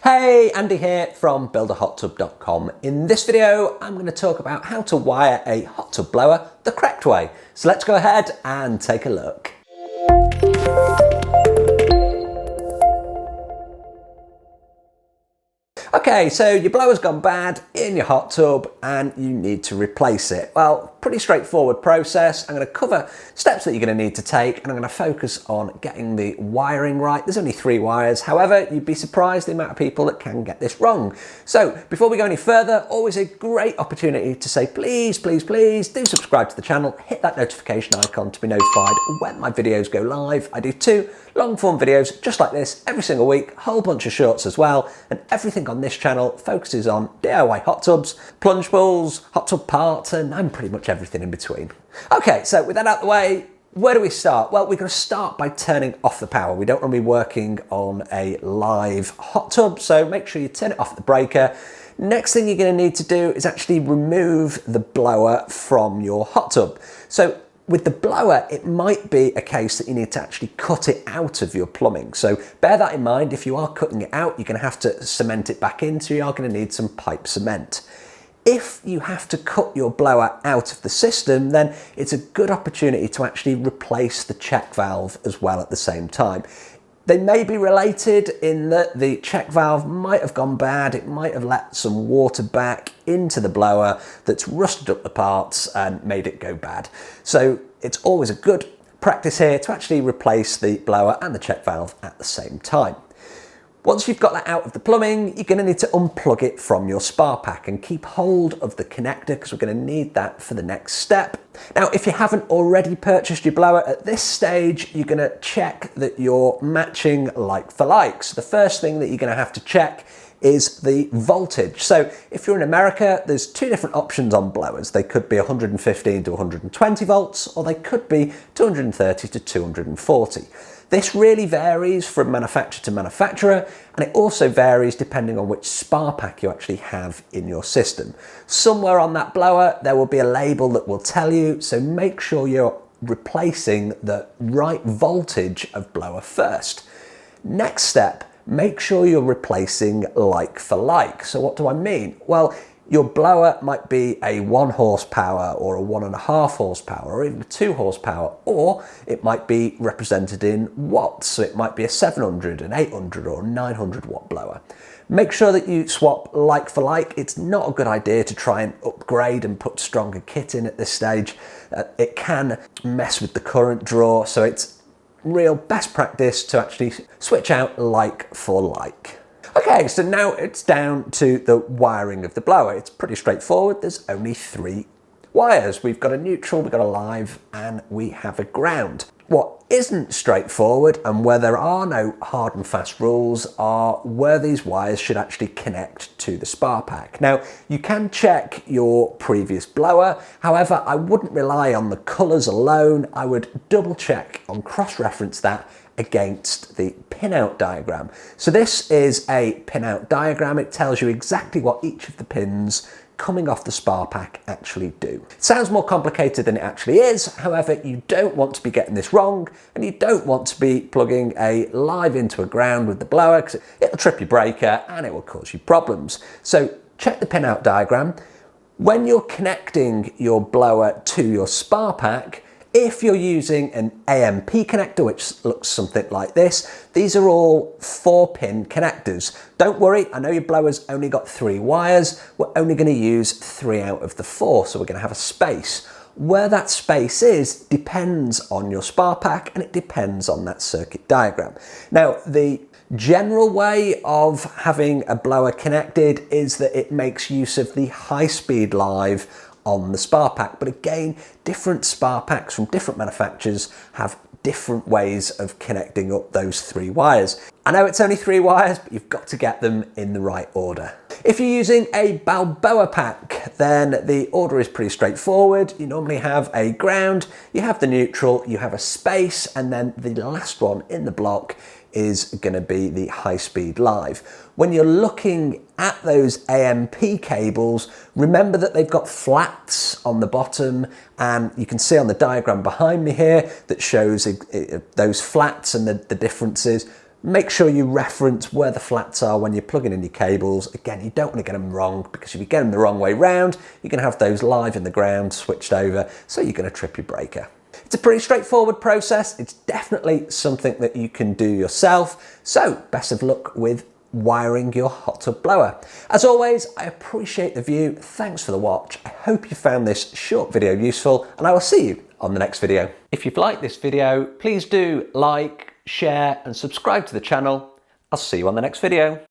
Hey, Andy here from builderhottub.com. In this video, I'm going to talk about how to wire a hot tub blower the correct way. So let's go ahead and take a look. Okay, so your blower's gone bad in your hot tub and you need to replace it. Well, pretty straightforward process. I'm going to cover steps that you're going to need to take and I'm going to focus on getting the wiring right. There's only 3 wires. However, you'd be surprised the amount of people that can get this wrong. So before we go any further, always a great opportunity to say please do subscribe to the channel, hit that notification icon to be notified when my videos go live. I do 2 long form videos just like this every single week, a whole bunch of shorts as well, and everything on this channel focuses on DIY hot tubs, plunge pools, hot tub parts, and pretty much everything in between. Okay, so with that out the way, where do we start? Well, we're going to start by turning off the power. We don't want to be working on a live hot tub, so make sure you turn it off at the breaker. Next thing you're going to need to do is actually remove the blower from your hot tub. So with the blower, it might be a case that you need to actually cut it out of your plumbing. So bear that in mind. If you are cutting it out, you're going to have to cement it back in, so you are going to need some pipe cement. If you have to cut your blower out of the system, then it's a good opportunity to actually replace the check valve as well at the same time. They may be related in that the check valve might have gone bad, it might have let some water back into the blower that's rusted up the parts and made it go bad. So it's always a good practice here to actually replace the blower and the check valve at the same time. Once you've got that out of the plumbing, you're going to need to unplug it from your spa pack and keep hold of the connector because we're going to need that for the next step. Now, if you haven't already purchased your blower at this stage, you're going to check that you're matching like for like. So the first thing that you're going to have to check is the voltage. So if you're in America, there's 2 different options on blowers. They could be 115 to 120 volts, or they could be 230 to 240. This really varies from manufacturer to manufacturer, and it also varies depending on which spa pack you actually have in your system. Somewhere on that blower, there will be a label that will tell you, so make sure you're replacing the right voltage of blower first. Next step, make sure you're replacing like for like. So what do I mean? Well, your blower might be a 1 horsepower or a 1.5 horsepower or even a 2 horsepower, or it might be represented in watts. So it might be a 700, an 800 or 900 watt blower. Make sure that you swap like for like. It's not a good idea to try and upgrade and put stronger kit in at this stage. It can mess with the current draw, so it's real best practice to actually switch out like for like. Okay, so now it's down to the wiring of the blower. It's pretty straightforward. There's only 3 wires. We've got a neutral, we've got a live, and we have a ground. What isn't straightforward and where there are no hard and fast rules are where these wires should actually connect to the spa pack. Now, you can check your previous blower. However, I wouldn't rely on the colours alone. I would double check and cross-reference that against the pinout diagram. So this is a pinout diagram. It tells you exactly what each of the pins coming off the spa pack actually do. It sounds more complicated than it actually is. However, you don't want to be getting this wrong, and you don't want to be plugging a live into a ground with the blower because it'll trip your breaker and it will cause you problems. So check the pinout diagram. When you're connecting your blower to your spa pack, if you're using an AMP connector, which looks something like this, these are all 4-pin connectors. Don't worry, I know your blower's only got 3 wires. We're only going to use 3 out of the 4, so we're going to have a space. Where that space is depends on your spa pack and it depends on that circuit diagram. Now, the general way of having a blower connected is that it makes use of the high-speed live on the spa pack, but again, different spa packs from different manufacturers have different ways of connecting up those 3 wires. I know it's only 3 wires, but you've got to get them in the right order. If you're using a Balboa pack, then the order is pretty straightforward. You normally have a ground, you have the neutral, you have a space, and then the last one in the block is going to be the high-speed live. When you're looking at those AMP cables, remember that they've got flats on the bottom, and you can see on the diagram behind me here that shows those flats and the differences. Make sure you reference where the flats are when you're plugging in your cables. Again, you don't want to get them wrong, because if you get them the wrong way round, you're going to have those live in the ground switched over, so you're going to trip your breaker. It's a pretty straightforward process. It's definitely something that you can do yourself. So best of luck with wiring your hot tub blower. As always, I appreciate the view. Thanks for the watch. I hope you found this short video useful, and I will see you on the next video. If you've liked this video, please do like, share and subscribe to the channel. I'll see you on the next video.